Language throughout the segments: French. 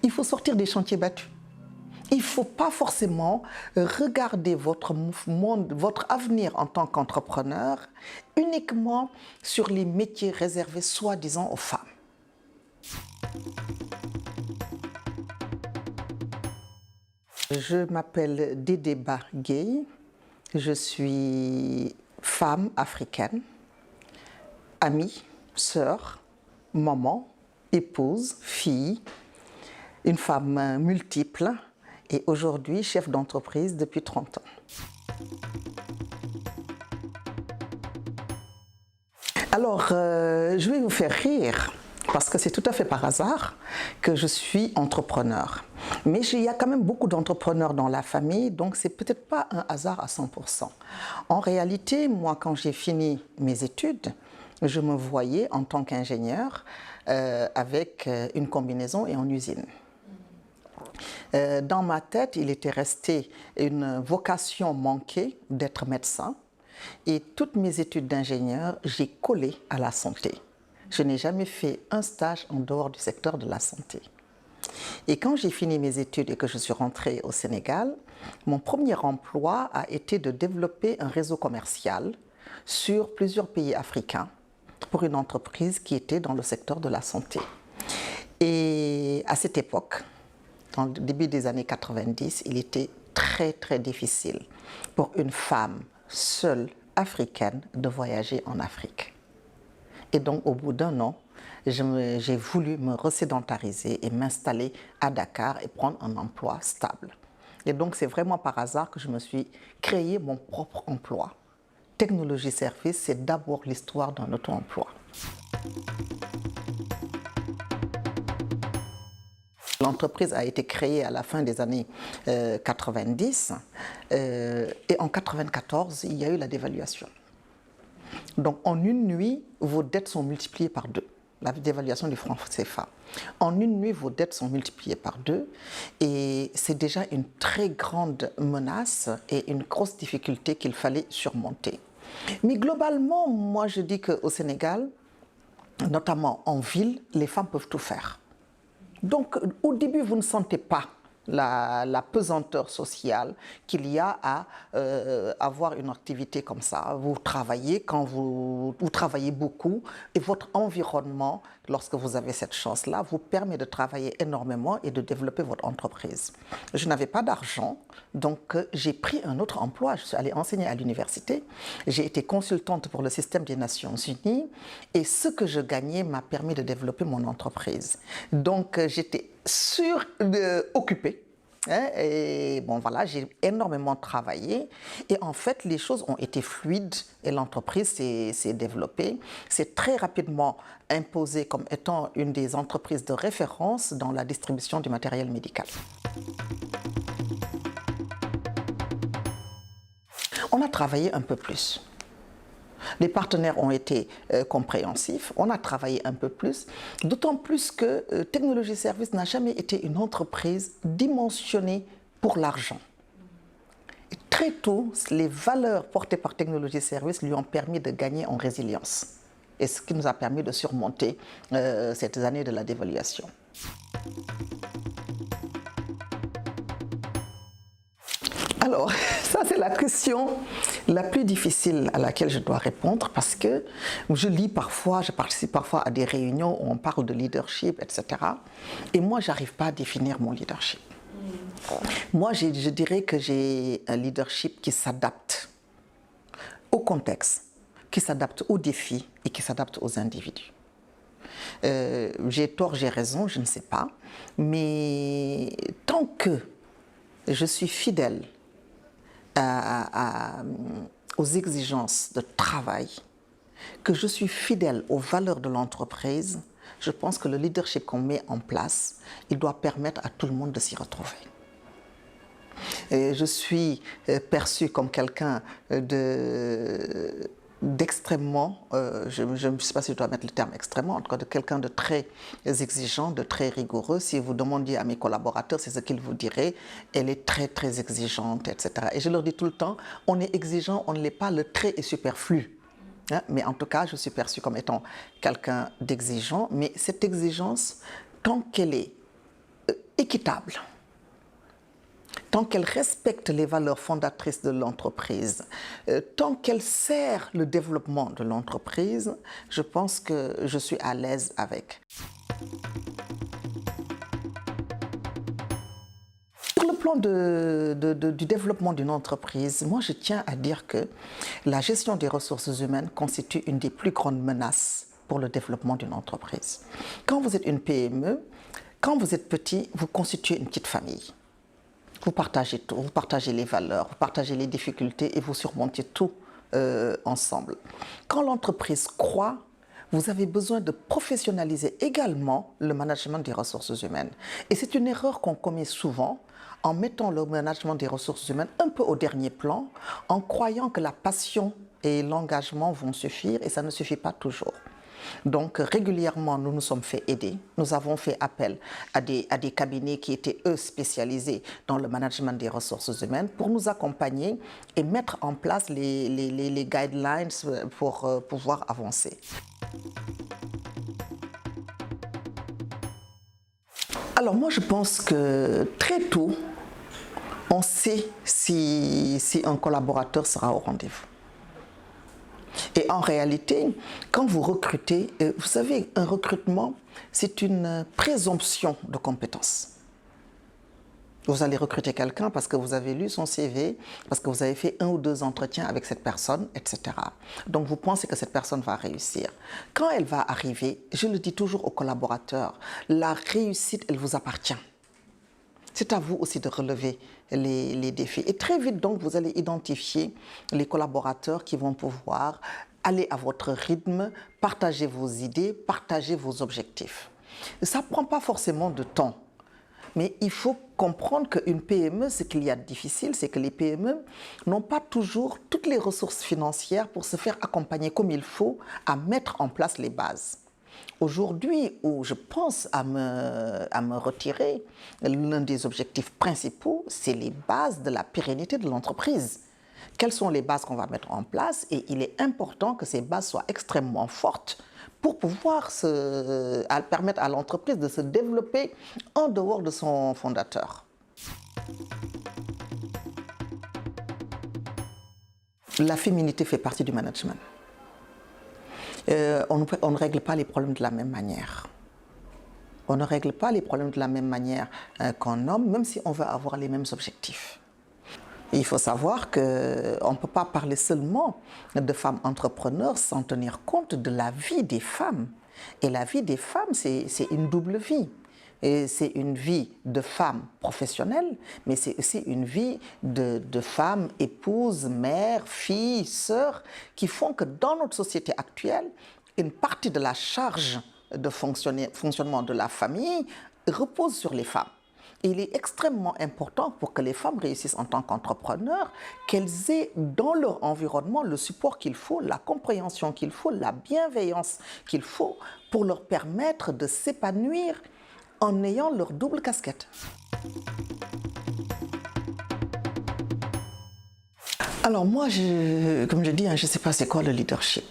il faut sortir des chantiers battus. Il ne faut pas forcément regarder votre monde, votre avenir en tant qu'entrepreneur uniquement sur les métiers réservés soi-disant aux femmes. Je m'appelle Dédéba Gueye, je suis femme africaine, amie, sœur, maman, épouse, fille, une femme multiple et aujourd'hui chef d'entreprise depuis 30 ans. Alors, je vais vous faire rire parce que c'est tout à fait par hasard que je suis entrepreneur. Mais il y a quand même beaucoup d'entrepreneurs dans la famille, donc c'est peut-être pas un hasard à 100%. En réalité, moi, quand j'ai fini mes études, je me voyais en tant qu'ingénieur avec une combinaison et en usine. Dans ma tête, il était resté une vocation manquée d'être médecin. Et toutes mes études d'ingénieur, j'ai collé à la santé. Je n'ai jamais fait un stage en dehors du secteur de la santé. Et quand j'ai fini mes études et que je suis rentrée au Sénégal, mon premier emploi a été de développer un réseau commercial sur plusieurs pays africains pour une entreprise qui était dans le secteur de la santé. Et à cette époque, dans le début des années 90, il était très difficile pour une femme seule africaine de voyager en Afrique. Et donc au bout d'un an, j'ai voulu me resédentariser et m'installer à Dakar et prendre un emploi stable. Et donc c'est vraiment par hasard que je me suis créé mon propre emploi. Technologie Service, c'est d'abord l'histoire d'un auto-emploi. L'entreprise a été créée à la fin des années 90 et en 94, il y a eu la dévaluation. Donc en une nuit, vos dettes sont multipliées par 2. La dévaluation du franc CFA. En une nuit, vos dettes sont multipliées par 2 et c'est déjà une très grande menace et une grosse difficulté qu'il fallait surmonter. Mais globalement, moi je dis qu'au Sénégal, notamment en ville, les femmes peuvent tout faire. Donc, au début, vous ne sentez pas la pesanteur sociale qu'il y a à avoir une activité comme ça. Vous travaillez quand vous travaillez beaucoup et votre environnement, lorsque vous avez cette chance-là, vous permet de travailler énormément et de développer votre entreprise. Je n'avais pas d'argent, donc j'ai pris un autre emploi. Je suis allée enseigner à l'université. J'ai été consultante pour le système des Nations Unies et ce que je gagnais m'a permis de développer mon entreprise. Donc, j'étais occupée. Et bon voilà, j'ai énormément travaillé et en fait les choses ont été fluides et l'entreprise s'est développée. C'est très rapidement imposé comme étant une des entreprises de référence dans la distribution du matériel médical. On a travaillé un peu plus. Les partenaires ont été compréhensifs, on a travaillé un peu plus, d'autant plus que Technologie Service n'a jamais été une entreprise dimensionnée pour l'argent. Très tôt, les valeurs portées par Technologie Service lui ont permis de gagner en résilience, et ce qui nous a permis de surmonter ces années de la dévaluation. Alors, ça c'est la question la plus difficile à laquelle je dois répondre parce que je lis parfois, je participe parfois à des réunions où on parle de leadership, etc. Et moi, je n'arrive pas à définir mon leadership. Moi, je dirais que j'ai un leadership qui s'adapte au contexte, qui s'adapte aux défis et qui s'adapte aux individus. J'ai tort, j'ai raison, je ne sais pas. Mais tant que je suis fidèle aux exigences de travail, que je suis fidèle aux valeurs de l'entreprise, je pense que le leadership qu'on met en place, il doit permettre à tout le monde de s'y retrouver. Et je suis perçue comme quelqu'un d'extrêmement, je ne sais pas si je dois mettre le terme extrêmement, en tout cas de quelqu'un de très exigeant, de très rigoureux. Si vous demandiez à mes collaborateurs, c'est ce qu'ils vous diraient, elle est très exigeante, etc. Et je leur dis tout le temps, on est exigeant, on ne l'est pas, le trait est superflu. Hein? Mais en tout cas, je suis perçue comme étant quelqu'un d'exigeant, mais cette exigence, tant qu'elle est équitable, tant qu'elle respecte les valeurs fondatrices de l'entreprise, tant qu'elle sert le développement de l'entreprise, je pense que je suis à l'aise avec. Sur le plan du développement d'une entreprise, moi je tiens à dire que la gestion des ressources humaines constitue une des plus grandes menaces pour le développement d'une entreprise. Quand vous êtes une PME, quand vous êtes petit, vous constituez une petite famille. Vous partagez tout, vous partagez les valeurs, vous partagez les difficultés et vous surmontez tout ensemble. Quand l'entreprise croît, vous avez besoin de professionnaliser également le management des ressources humaines. Et c'est une erreur qu'on commet souvent en mettant le management des ressources humaines un peu au dernier plan, en croyant que la passion et l'engagement vont suffire, et ça ne suffit pas toujours. Donc régulièrement, nous nous sommes fait aider. Nous avons fait appel à des cabinets qui étaient, eux, spécialisés dans le management des ressources humaines pour nous accompagner et mettre en place les guidelines pour pouvoir avancer. Alors moi, je pense que très tôt, on sait si un collaborateur sera au rendez-vous. Et en réalité, quand vous recrutez, vous savez, un recrutement, c'est une présomption de compétence. Vous allez recruter quelqu'un parce que vous avez lu son CV, parce que vous avez fait 1 ou 2 entretiens avec cette personne, etc. Donc vous pensez que cette personne va réussir. Quand elle va arriver, je le dis toujours aux collaborateurs, la réussite, elle vous appartient. C'est à vous aussi de relever les défis. Et très vite, donc, vous allez identifier les collaborateurs qui vont pouvoir aller à votre rythme, partager vos idées, partager vos objectifs. Ça ne prend pas forcément de temps. Mais il faut comprendre qu'une PME, ce qu'il y a de difficile, c'est que les PME n'ont pas toujours toutes les ressources financières pour se faire accompagner comme il faut à mettre en place les bases. Aujourd'hui, où je pense à me retirer, l'un des objectifs principaux, c'est les bases de la pérennité de l'entreprise. Quelles sont les bases qu'on va mettre en place? Et il est important que ces bases soient extrêmement fortes pour pouvoir permettre à l'entreprise de se développer en dehors de son fondateur. La féminité fait partie du management. On ne règle pas les problèmes de la même manière. On ne règle pas les problèmes de la même manière qu'un homme, même si on veut avoir les mêmes objectifs. Et il faut savoir qu'on ne peut pas parler seulement de femmes entrepreneurs sans tenir compte de la vie des femmes. Et la vie des femmes, c'est une double vie. C'est une vie de femme professionnelle, mais c'est aussi une vie de femme, épouse, mère, fille, sœur, qui font que dans notre société actuelle, une partie de la charge de fonctionnement de la famille repose sur les femmes. Et il est extrêmement important pour que les femmes réussissent en tant qu'entrepreneurs, qu'elles aient dans leur environnement le support qu'il faut, la compréhension qu'il faut, la bienveillance qu'il faut pour leur permettre de s'épanouir en ayant leur double casquette. Alors moi, comme je dis, je ne sais pas c'est quoi le leadership.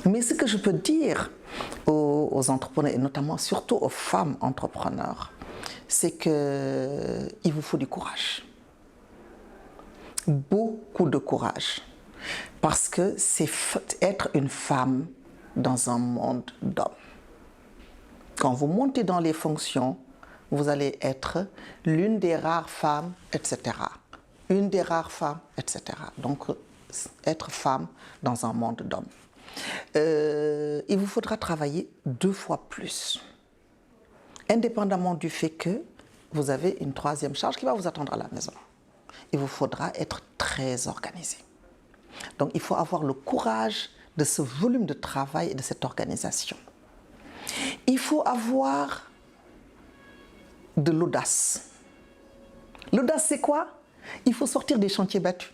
Mais ce que je peux dire aux entrepreneurs, et notamment surtout aux femmes entrepreneurs, c'est qu'il vous faut du courage. Beaucoup de courage. Parce que c'est être une femme dans un monde d'hommes. Quand vous montez dans les fonctions, vous allez être l'une des rares femmes, etc. Une des rares femmes, etc. Donc, être femme dans un monde d'hommes. Il vous faudra travailler 2 fois plus. Indépendamment du fait que vous avez une 3e charge qui va vous attendre à la maison. Il vous faudra être très organisé. Donc, il faut avoir le courage de ce volume de travail et de cette organisation. Il faut avoir de l'audace. L'audace, c'est quoi? Il faut sortir des chantiers battus.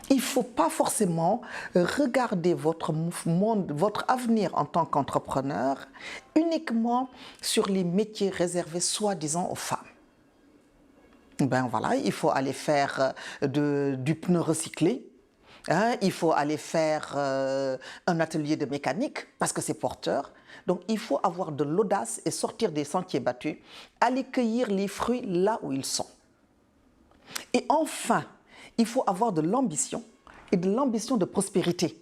Il ne faut pas forcément regarder votre monde, votre avenir en tant qu'entrepreneur uniquement sur les métiers réservés soi-disant aux femmes. Ben voilà, il faut aller faire du pneu recyclé, Hein, il faut aller faire un atelier de mécanique parce que c'est porteur. Donc, il faut avoir de l'audace et sortir des sentiers battus, aller cueillir les fruits là où ils sont. Et enfin, il faut avoir de l'ambition et de l'ambition de prospérité.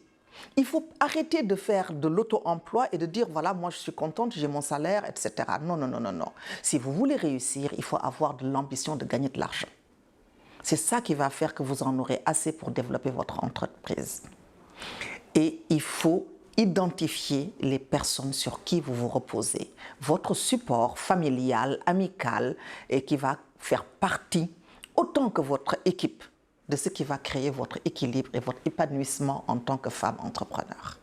Il faut arrêter de faire de l'auto-emploi et de dire, voilà, moi je suis contente, j'ai mon salaire, etc. Non, non, non, non, non. Si vous voulez réussir, il faut avoir de l'ambition de gagner de l'argent. C'est ça qui va faire que vous en aurez assez pour développer votre entreprise. Et il faut identifier les personnes sur qui vous vous reposez. Votre support familial, amical, et qui va faire partie, autant que votre équipe, de ce qui va créer votre équilibre et votre épanouissement en tant que femme entrepreneur.